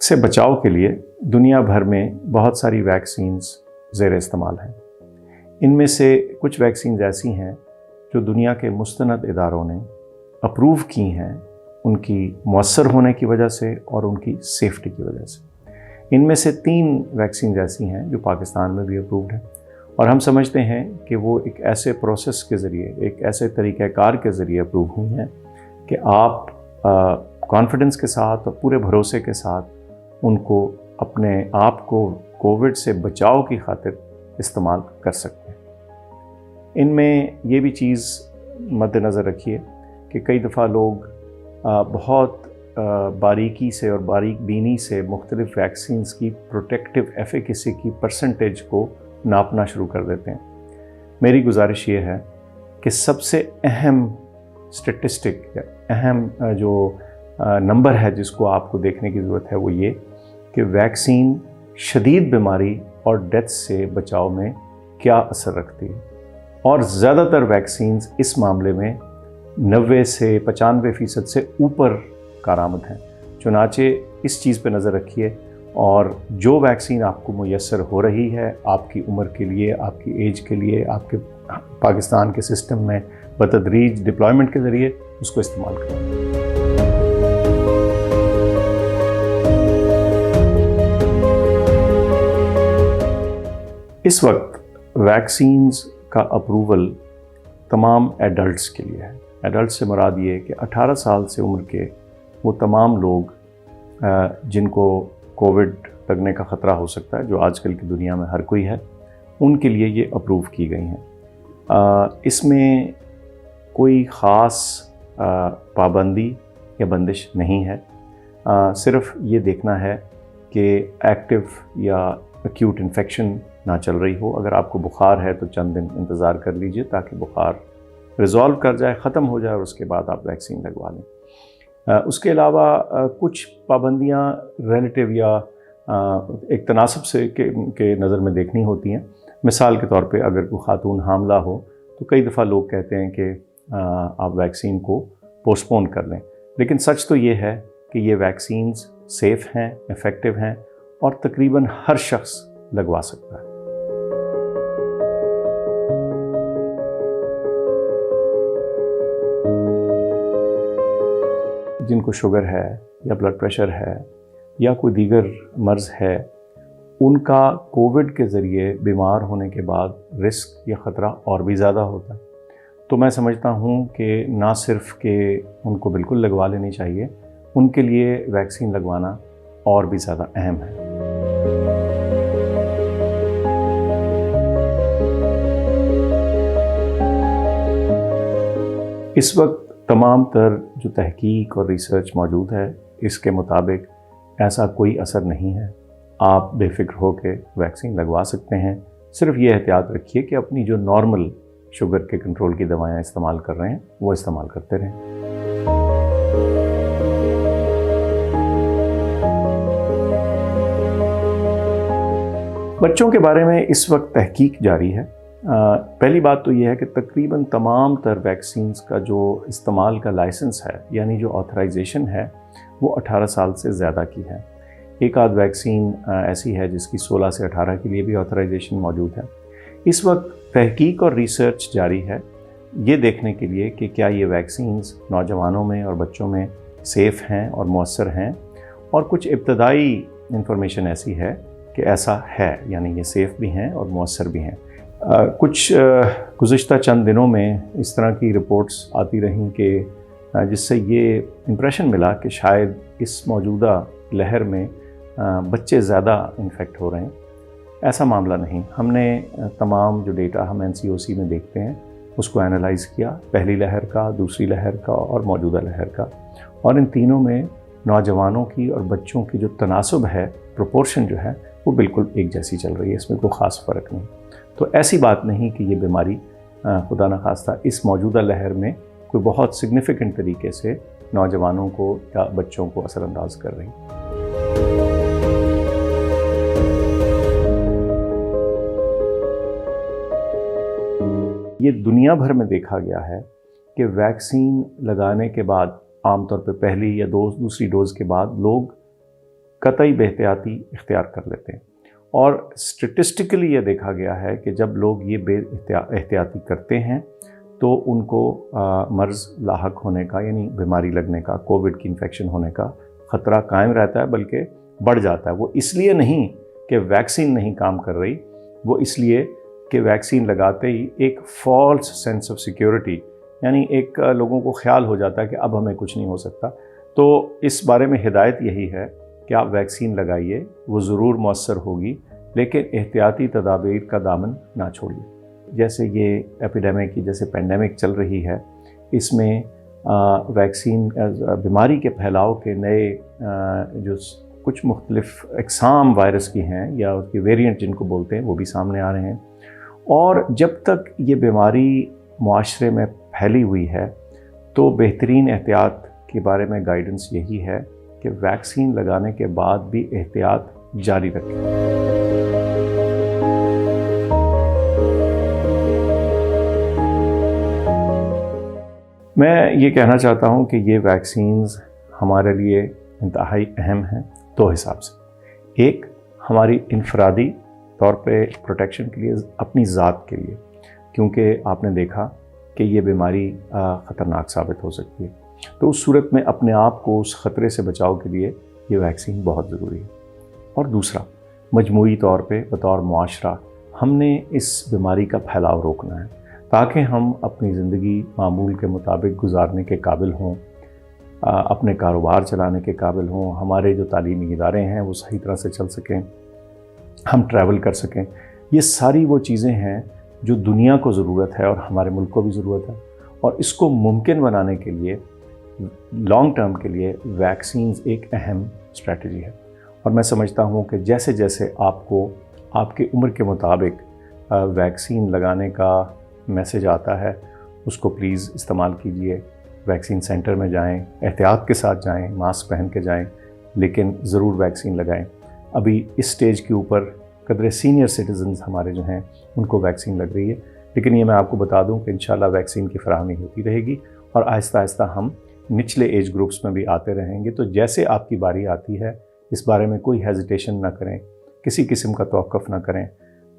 से बचाव के लिए दुनिया भर में बहुत सारी वैक्सीन्स ज़ेर इस्तेमाल हैं। इनमें से कुछ वैक्सीन्स ऐसी हैं जो दुनिया के मुस्तनद इदारों ने अप्रूव की हैं उनकी मौसर होने की वजह से और उनकी सेफ्टी की वजह से। इनमें से 3 वैक्सीन्स ऐसी हैं जो पाकिस्तान में भी अप्रूव्ड हैं और हम समझते हैं कि वो एक ऐसे प्रोसेस के ज़रिए, एक ऐसे तरीक़ाकार के ज़रिए अप्रूव हुई हैं कि आप कॉन्फिडेंस के साथ और पूरे भरोसे के साथ उनको अपने आप को कोविड से बचाव की खातिर इस्तेमाल कर सकते हैं। इनमें ये भी चीज़ मद्देनज़र रखिए कि कई दफ़ा लोग बहुत बारीकी से और बारीक बीनी से मुख्तलिफ़ वैक्सीन्स की प्रोटेक्टिव एफिकेसी की परसेंटेज को नापना शुरू कर देते हैं। मेरी गुजारिश ये है कि सबसे अहम स्टेटिस्टिक या अहम जो नंबर है जिसको आपको देखने की ज़रूरत है वो ये कि वैक्सीन शदीद बीमारी और डेथ से बचाव में क्या असर रखती है, और ज़्यादातर वैक्सीन्स इस मामले में 90 से 95% से ऊपर कारआमद हैं। चुनाचे इस चीज़ पे नज़र रखिए और जो वैक्सीन आपको मुयस्सर हो रही है आपकी उम्र के लिए, आपकी एज के लिए, आपके पाकिस्तान के सिस्टम में बतदरीज डिप्लॉयमेंट के ज़रिए उसको इस्तेमाल करें। इस वक्त वैक्सीन्स का अप्रूवल तमाम एडल्ट्स के लिए है। एडल्ट से मुराद ये कि 18 साल से उम्र के वो तमाम लोग जिनको कोविड लगने का ख़तरा हो सकता है, जो आजकल की दुनिया में हर कोई है, उनके लिए ये अप्रूव की गई हैं। इसमें कोई ख़ास पाबंदी या बंदिश नहीं है। सिर्फ ये देखना है कि एक्टिव या एक्यूट इन्फेक्शन ना चल रही हो। अगर आपको बुखार है तो चंद दिन इंतज़ार कर लीजिए ताकि बुखार रिज़ॉल्व कर जाए, ख़त्म हो जाए और उसके बाद आप वैक्सीन लगवा लें। उसके अलावा कुछ पाबंदियाँ रिलेटिव या एक तनासब से के नज़र में देखनी होती हैं। मिसाल के तौर पे अगर कोई ख़ातून हामला हो तो कई दफ़ा लोग कहते हैं कि आप वैक्सीन को पोस्टपोन कर लें, लेकिन सच तो ये है कि ये वैक्सीन्स सेफ़ हैं, इफ़ेक्टिव हैं और तकरीबन हर शख्स लगवा सकता है। जिनको शुगर है या ब्लड प्रेशर है या कोई दीगर मर्ज़ है, उनका कोविड के ज़रिए बीमार होने के बाद रिस्क या ख़तरा और भी ज़्यादा होता है। तो मैं समझता हूँ कि ना सिर्फ कि उनको बिल्कुल लगवा लेनी चाहिए, उनके लिए वैक्सीन लगवाना और भी ज़्यादा अहम है। इस वक्त तमाम तर जो तहकीक और रिसर्च मौजूद है, इसके मुताबिक ऐसा कोई असर नहीं है। आप बेफिक्र हो के वैक्सीन लगवा सकते हैं। सिर्फ ये एहतियात रखिए कि अपनी जो नॉर्मल शुगर के कंट्रोल की दवाएं इस्तेमाल कर रहे हैं वो इस्तेमाल करते रहें। बच्चों के बारे में इस वक्त तहकीक जारी है। पहली बात तो ये है कि तकरीबन तमाम तर वैक्सीन्स का जो इस्तेमाल का लाइसेंस है, यानी जो ऑथराइजेशन है, वो 18 साल से ज़्यादा की है। एक आध वैक्सीन ऐसी है जिसकी 16 से 18 के लिए भी ऑथराइजेशन मौजूद है। इस वक्त तहकीक और रिसर्च जारी है ये देखने के लिए कि क्या ये वैक्सीन्स नौजवानों में और बच्चों में सेफ़ हैं और मौसर हैं, और कुछ इब्तदाई इंफॉर्मेशन ऐसी है कि ऐसा है, यानी ये सेफ़ भी हैं और मौसर भी हैं। कुछ गुज़िश्ता चंद दिनों में इस तरह की रिपोर्ट्स आती रहीं कि जिससे ये इम्प्रेशन मिला कि शायद इस मौजूदा लहर में बच्चे ज़्यादा इन्फेक्ट हो रहे हैं। ऐसा मामला नहीं। हमने तमाम जो डेटा हम NCOC में देखते हैं उसको एनालाइज़ किया, पहली लहर का, दूसरी लहर का और मौजूदा लहर का, और इन तीनों में नौजवानों की और बच्चों की जो तनासब है, प्रोपोर्शन जो है, वो बिल्कुल एक जैसी चल रही है। इसमें कोई ख़ास फ़र्क नहीं। तो ऐसी बात नहीं कि ये बीमारी खुदा न खास्ता इस मौजूदा लहर में कोई बहुत सिग्निफिकेंट तरीके से नौजवानों को या बच्चों को असरअंदाज कर रही। ये दुनिया भर में देखा गया है कि वैक्सीन लगाने के बाद आमतौर पर पहली या दूसरी डोज़ के बाद लोग कतई बेहतियाती इख्तियार कर लेते हैं। और स्टेटिस्टिकली ये देखा गया है कि जब लोग ये एहतियाती करते हैं तो उनको मर्ज़ लाहक होने का, यानी बीमारी लगने का, कोविड की इन्फेक्शन होने का ख़तरा कायम रहता है, बल्कि बढ़ जाता है। वो इसलिए नहीं कि वैक्सीन नहीं काम कर रही, वो इसलिए कि वैक्सीन लगाते ही एक फॉल्स सेंस ऑफ सिक्योरिटी, यानी एक लोगों को ख्याल हो जाता है कि अब हमें कुछ नहीं हो सकता। तो इस बारे में हिदायत यही है कि आप वैक्सीन लगाइए, वो ज़रूर मौसर होगी, लेकिन एहतियाती तदाबीर का दामन ना छोड़िए। जैसे ये एपिडेमिक की, जैसे पेंडेमिक चल रही है, इसमें वैक्सीन बीमारी के फैलाव के नए जो कुछ मुख्तलिफ अक़साम वायरस की हैं या उसके वेरिएंट जिनको बोलते हैं, वो भी सामने आ रहे हैं। और जब तक ये बीमारी मुआशरे में फैली हुई है तो बेहतरीन एहतियात के बारे में गाइडेंस यही है कि वैक्सीन लगाने के बाद भी एहतियात जारी रखें। मैं ये कहना चाहता हूँ कि ये वैक्सीन्स हमारे लिए इंतहाई अहम हैं दो हिसाब से। एक, हमारी इनफरादी तौर पे प्रोटेक्शन के लिए, अपनी ज़ात के लिए, क्योंकि आपने देखा कि ये बीमारी ख़तरनाक साबित हो सकती है। तो उस सूरत में अपने आप को उस ख़तरे से बचाव के लिए ये वैक्सीन बहुत ज़रूरी है। और दूसरा, मजमूई तौर पे बतौर मुआशरा हमने इस बीमारी का फैलाव रोकना है, ताकि हम अपनी ज़िंदगी मामूल के मुताबिक गुजारने के काबिल हों, अपने कारोबार चलाने के काबिल हों, हमारे जो तालीमी इदारे हैं वो सही तरह से चल सकें, हम ट्रैवल कर सकें। ये सारी वो चीज़ें हैं जो दुनिया को ज़रूरत है और हमारे मुल्क को भी ज़रूरत है। और इसको मुमकिन बनाने के लिए, लॉन्ग टर्म के लिए, वैक्सीन्स एक अहम स्ट्रेटजी है। और मैं समझता हूँ कि जैसे जैसे आपको आपकी उम्र के मुताबिक वैक्सीन लगाने का मैसेज आता है, उसको प्लीज़ इस्तेमाल कीजिए। वैक्सीन सेंटर में जाएं, एहतियात के साथ जाएं, मास्क पहन के जाएं, लेकिन ज़रूर वैक्सीन लगाएं। अभी इस स्टेज के ऊपर कदरे सीनियर सिटीज़न्स हमारे जो हैं उनको वैक्सीन लग रही है, लेकिन ये मैं आपको बता दूं कि इंशाल्लाह वैक्सीन की फराहमी होती रहेगी और आहिस्ता आहिस्ता हम निचले एज ग्रुप्स में भी आते रहेंगे। तो जैसे आपकी बारी आती है, इस बारे में कोई हेजिटेशन ना करें, किसी किस्म का तवक्कुफ़ ना करें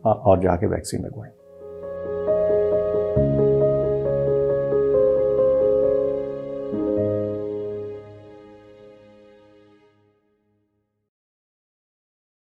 और जाके वैक्सीन लगवाएं।